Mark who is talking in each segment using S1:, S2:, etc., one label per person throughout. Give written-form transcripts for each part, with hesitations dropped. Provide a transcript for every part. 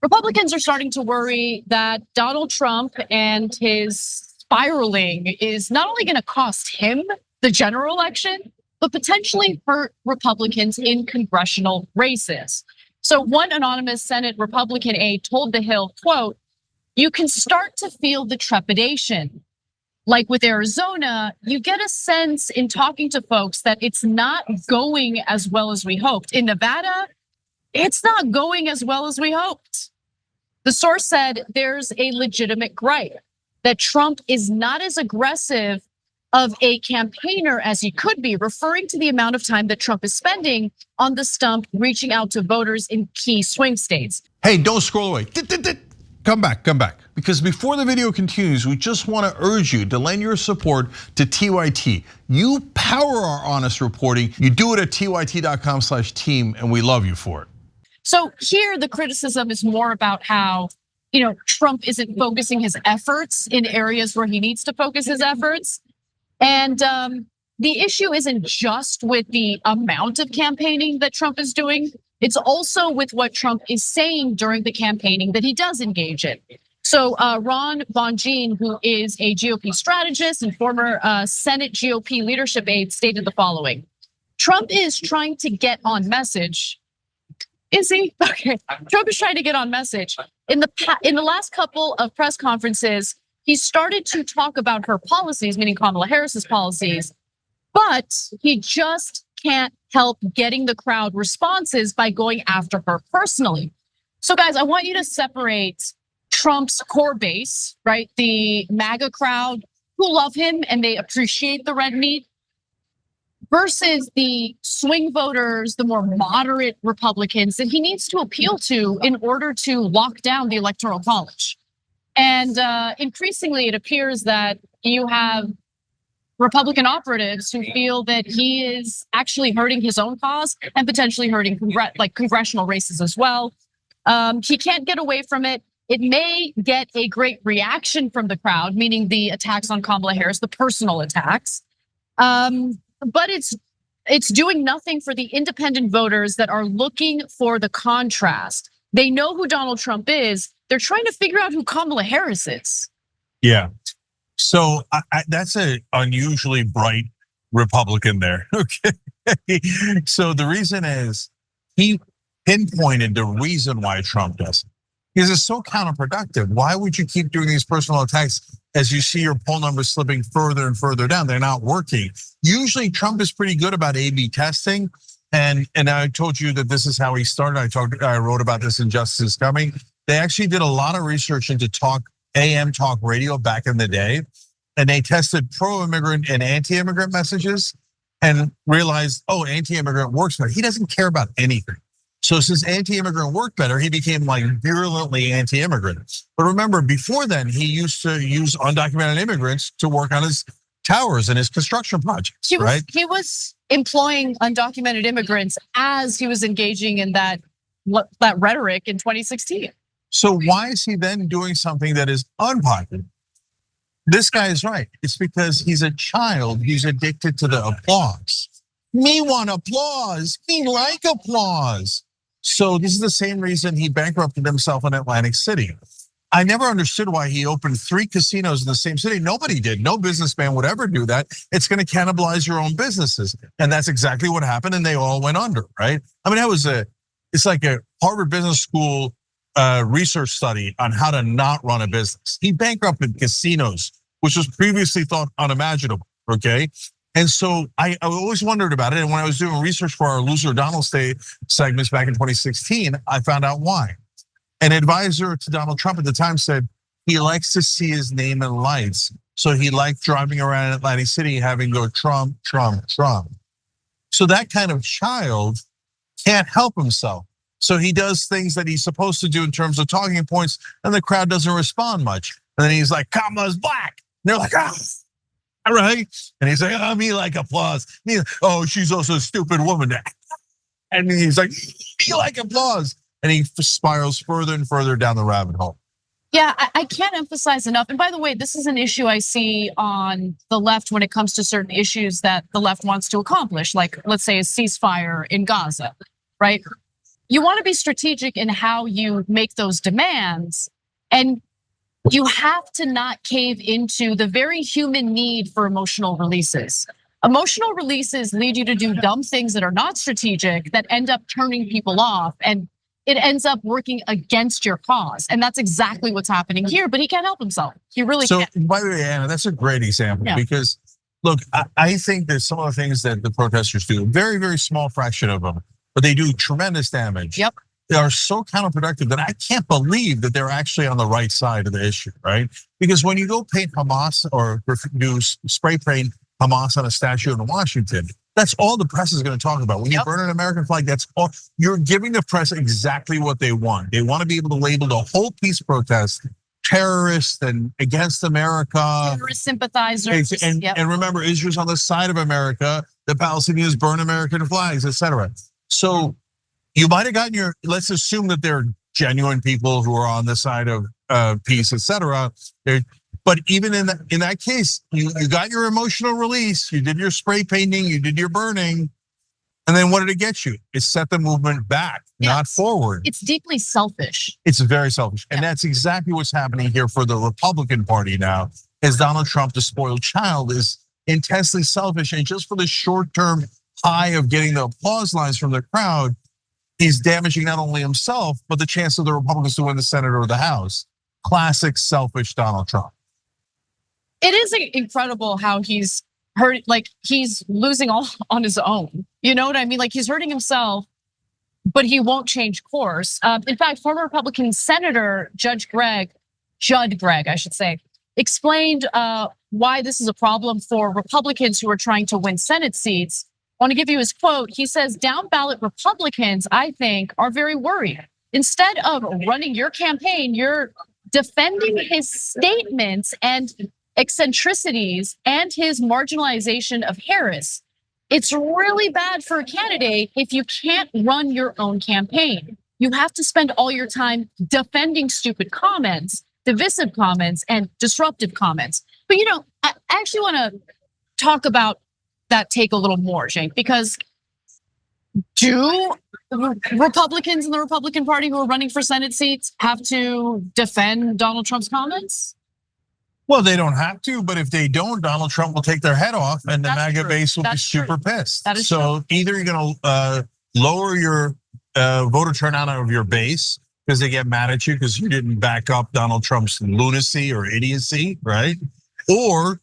S1: Republicans are starting to worry that Donald Trump and his spiraling is not only going to cost him the general election, but potentially hurt Republicans in congressional races. So one anonymous Senate Republican aide told The Hill, quote, "You can start to feel the trepidation. Like with Arizona, you get a sense in talking to folks that it's not going as well as we hoped. In Nevada, it's not going as well as we hoped." The source said there's a legitimate gripe that Trump is not as aggressive of a campaigner as he could be, referring to the amount of time that Trump is spending on the stump, reaching out to voters in key swing states.
S2: Hey, don't scroll away. Come back. Because before the video continues, we just want to urge you to lend your support to TYT. You power our honest reporting. You do it at tyt.com/team, and we love you for it.
S1: So here, the criticism is more about how Trump isn't focusing his efforts in areas where he needs to focus his efforts. And the issue isn't just with the amount of campaigning that Trump is doing. It's also with what Trump is saying during the campaigning that he does engage in. So Ron Bonjean, who is a GOP strategist and former Senate GOP leadership aide, stated the following: Trump is trying to get on message. Is he? Okay. Trump is trying to get on message. In the last couple of press conferences, he started to talk about her policies, meaning Kamala Harris's policies, but he just can't help getting the crowd responses by going after her personally. So guys, I want you to separate Trump's core base, right? The MAGA crowd who love him and they appreciate the red meat, versus the swing voters, the more moderate Republicans that he needs to appeal to in order to lock down the Electoral College. And increasingly, it appears that you have Republican operatives who feel that he is actually hurting his own cause and potentially hurting congressional races as well. He can't get away from it. It may get a great reaction from the crowd, meaning the attacks on Kamala Harris, the personal attacks. But it's doing nothing for the independent voters that are looking for the contrast. They know who Donald Trump is. They're trying to figure out who Kamala Harris is.
S3: Yeah. So that's an unusually bright Republican there. Okay. So the reason is he pinpointed the reason why Trump does it. Because it's so counterproductive. Why would you keep doing these personal attacks as you see your poll numbers slipping further and further down? They're not working. Usually Trump is pretty good about A/B testing. And I told you that this is how he started. I wrote about this in Justice is Coming. They actually did a lot of research into AM talk radio back in the day. And they tested pro-immigrant and anti-immigrant messages and realized, anti-immigrant works better. He doesn't care about anything. So since anti-immigrant worked better, he became virulently anti-immigrant. But remember, before then, he used to use undocumented immigrants to work on his towers and his construction projects, right?
S1: He was employing undocumented immigrants as he was engaging in that rhetoric in 2016.
S3: So why is he then doing something that is unpopular? This guy is right. It's because he's a child. He's addicted to the applause. Me want applause. Me like applause. So this is the same reason he bankrupted himself in Atlantic City. I never understood why he opened 3 casinos in the same city. Nobody did. No businessman would ever do that. It's going to cannibalize your own businesses. And that's exactly what happened. And they all went under, right? I mean, it's like a Harvard Business School research study on how to not run a business. He bankrupted casinos, which was previously thought unimaginable, okay? And so I always wondered about it. And when I was doing research for our Loser Donald segments back in 2016, I found out why. An advisor to Donald Trump at the time said he likes to see his name in lights. So he liked driving around Atlantic City having go Trump, Trump, Trump. So that kind of child can't help himself. So he does things that he's supposed to do in terms of talking points, and the crowd doesn't respond much. And then he's like, Kamala's black. And they're like, right? And he's like, me like applause. She's also a stupid woman. And he's like, me like applause. And he spirals further and further down the rabbit hole.
S1: Yeah, I can't emphasize enough. And by the way, this is an issue I see on the left when it comes to certain issues that the left wants to accomplish, like let's say a ceasefire in Gaza, right? you want to be strategic in how you make those demands. And you have to not cave into the very human need for emotional releases. Emotional releases lead you to do dumb things that are not strategic that end up turning people off, and it ends up working against your cause. And that's exactly what's happening here, but he can't help himself. He really can't.
S3: So by the way, Anna, that's a great example because look, I think that some of the things that the protesters do, a very, very small fraction of them, but they do tremendous damage.
S1: Yep.
S3: They are so counterproductive that I can't believe that they're actually on the right side of the issue, right? Because when you go paint Hamas or do spray paint Hamas on a statue in Washington, that's all the press is going to talk about. When you burn an American flag, that's all. You're giving the press exactly what they want. They want to be able to label the whole peace protest terrorists and against America.
S1: Terrorist sympathizers.
S3: And remember, Israel's on the side of America. The Palestinians burn American flags, etc. So you might have gotten let's assume that they're genuine people who are on the side of peace, etc. But even in that case, you got your emotional release, you did your spray painting, you did your burning, and then what did it get you? It set the movement back, not forward.
S1: It's deeply selfish.
S3: It's very selfish, and that's exactly what's happening here for the Republican Party now. As Donald Trump, the spoiled child, is intensely selfish, and just for the short-term high of getting the applause lines from the crowd, he's damaging not only himself, but the chance of the Republicans to win the Senate or the House. Classic selfish Donald Trump.
S1: It is incredible how he's hurt, like he's losing all on his own. You know what I mean? Like he's hurting himself, but he won't change course. In fact, former Republican Senator Judd Gregg, I should say, explained why this is a problem for Republicans who are trying to win Senate seats. I want to give you his quote. He says, down-ballot Republicans, I think, are very worried. Instead of running your campaign, you're defending his statements and eccentricities and his marginalization of Harris. It's really bad for a candidate if you can't run your own campaign. You have to spend all your time defending stupid comments, divisive comments, and disruptive comments. But I actually want to talk about that take a little more, Cenk, because do Republicans in the Republican Party who are running for Senate seats have to defend Donald Trump's comments?
S3: Well, they don't have to, but if they don't, Donald Trump will take their head off and the MAGA base will be super pissed.
S1: That is
S3: so either you're going to lower your voter turnout of your base because they get mad at you because you didn't back up Donald Trump's lunacy or idiocy, right? Or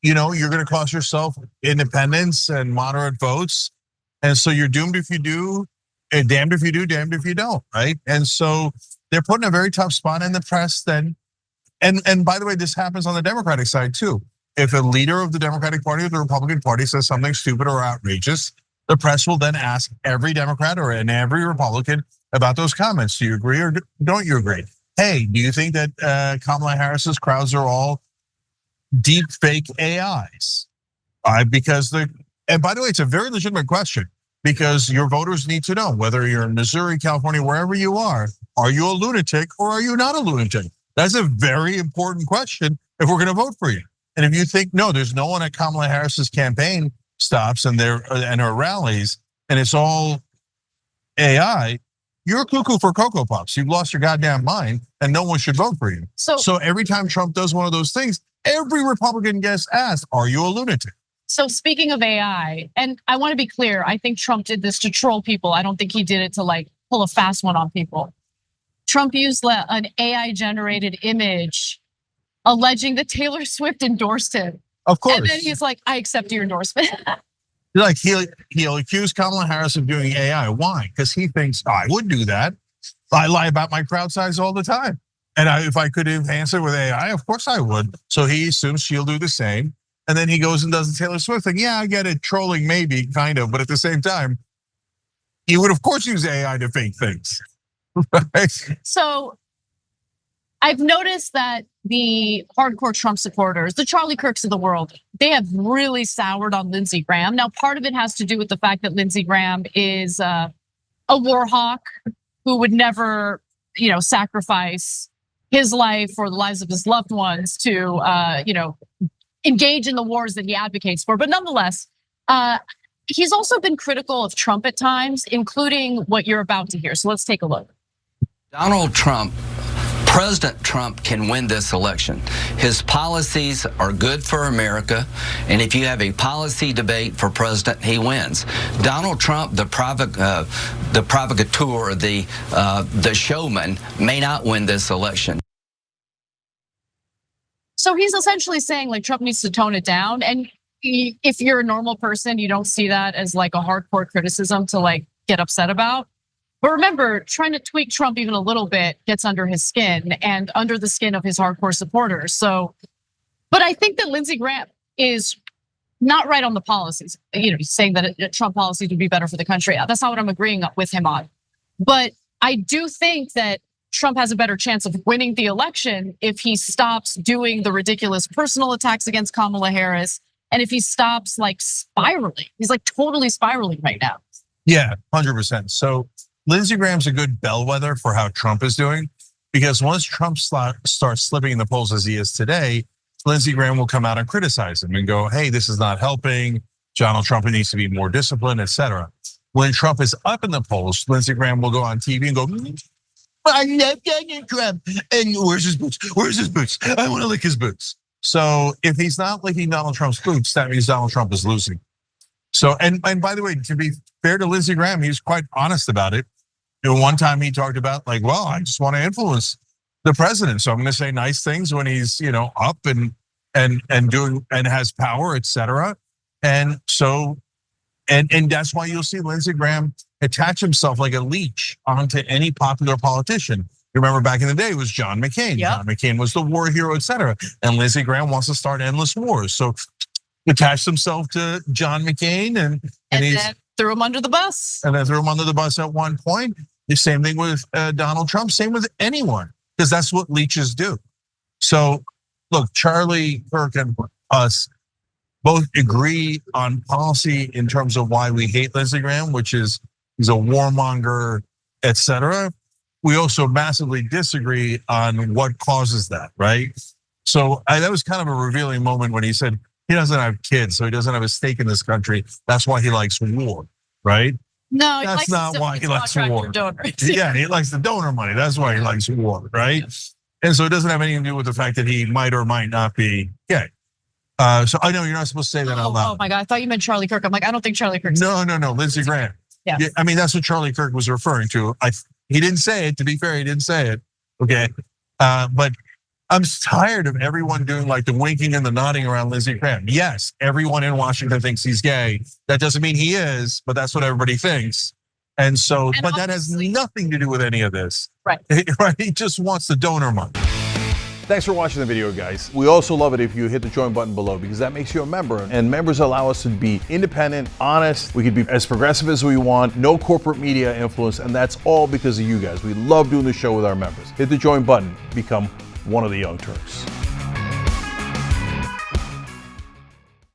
S3: you're going to cost yourself independence and moderate votes. And so you're doomed if you do, and damned if you do, damned if you don't, right? And so they're put in a very tough spot in the press then. And by the way, this happens on the Democratic side too. If a leader of the Democratic Party or the Republican Party says something stupid or outrageous, the press will then ask every Democrat and every Republican about those comments. Do you agree or don't you agree? Hey, do you think that Kamala Harris's crowds are all deep fake AIs? And by the way, it's a very legitimate question because your voters need to know whether you're in Missouri, California, wherever you are you a lunatic or are you not a lunatic? That's a very important question if we're going to vote for you. And if you think, no, there's no one at Kamala Harris's campaign stops and her rallies, and it's all AI, you're cuckoo for Cocoa Puffs. You've lost your goddamn mind, and no one should vote for you. So every time Trump does one of those things, every Republican gets asked, are you a lunatic?
S1: So speaking of AI, and I want to be clear, I think Trump did this to troll people. I don't think he did it to pull a fast one on people. Trump used an AI-generated image alleging that Taylor Swift endorsed him.
S3: Of course.
S1: And then he's like, I accept your endorsement.
S3: He'll accuse Kamala Harris of doing AI. Why? Because he thinks, I would do that. I lie about my crowd size all the time. And if I could enhance it with AI, of course I would. So he assumes she'll do the same. And then he goes and does the Taylor Swift thing. Yeah, I get it, trolling maybe, kind of. But at the same time, he would of course use AI to fake things. Right?
S1: So I've noticed that the hardcore Trump supporters, the Charlie Kirks of the world, they have really soured on Lindsey Graham. Now, part of it has to do with the fact that Lindsey Graham is a war hawk who would never, sacrifice his life or the lives of his loved ones to, engage in the wars that he advocates for. But nonetheless, he's also been critical of Trump at times, including what you're about to hear. So let's take a look.
S4: President Trump can win this election. His policies are good for America, and if you have a policy debate for president, he wins. Donald Trump, the provocateur, the showman, may not win this election.
S1: So he's essentially saying like Trump needs to tone it down. And if you're a normal person, you don't see that as like a hardcore criticism to like get upset about. But remember, trying to tweak Trump even a little bit gets under his skin and under the skin of his hardcore supporters. So, but I think that Lindsey Graham is not right on the policies. You know, he's saying that Trump policies would be better for the country. That's not what I'm agreeing with him on. But I do think that Trump has a better chance of winning the election if he stops doing the ridiculous personal attacks against Kamala Harris. And if he stops like spiraling, he's like totally spiraling right now.
S3: Yeah, 100%. So Lindsey Graham's a good bellwether for how Trump is doing, because once Trump starts slipping in the polls as he is today, Lindsey Graham will come out and criticize him and go, hey, this is not helping. Donald Trump needs to be more disciplined, etc. When Trump is up in the polls, Lindsey Graham will go on TV and go, I love Donald Trump. And where's his boots? Where's his boots? I want to lick his boots. So if he's not licking Donald Trump's boots, that means Donald Trump is losing. So, and by the way, to be fair to Lindsey Graham, he was quite honest about it. And one time he talked about like, well, I just want to influence the president. So I'm going to say nice things when he's, up and doing and has power, etc. And so, and that's why you'll see Lindsey Graham attach himself like a leech onto any popular politician. You remember back in the day it was John McCain.
S1: Yep.
S3: John McCain was the war hero, etc. And Lindsey Graham wants to start endless wars. So attached himself to John McCain and
S1: then threw him under the bus.
S3: And then threw him under the bus at one point. The same thing with Donald Trump, same with anyone, because that's what leeches do. So look, Charlie Kirk and us both agree on policy in terms of why we hate Lindsey Graham, which is he's a warmonger, etc. We also massively disagree on what causes that, right? So that was kind of a revealing moment when he said he doesn't have kids, so he doesn't have a stake in this country. That's why he likes war, right?
S1: No,
S3: that's not why he likes war. Yeah, he likes the donor money. That's why he likes war, right? And so it doesn't have anything to do with the fact that he might or might not be gay. So I know you're not supposed to say that out loud.
S1: Oh my God, I thought you meant Charlie Kirk. I'm like, I don't think Charlie Kirk.
S3: No, Lindsey Graham.
S1: Yeah.
S3: I mean, that's what Charlie Kirk was referring to. He didn't say it, to be fair, he didn't say it, okay? But I'm tired of everyone doing like the winking and the nodding around Lindsey Graham. Yes, everyone in Washington thinks he's gay. That doesn't mean he is, but that's what everybody thinks. And so, but that has nothing to do with any of this.
S1: Right.
S3: Right, he just wants the donor money.
S2: Thanks for watching the video, guys. We also love it if you hit the join button below, because that makes you a member, and members allow us to be independent, honest. We can be as progressive as we want, no corporate media influence, and that's all because of you guys. We love doing the show with our members. Hit the join button, become one of the Young Turks.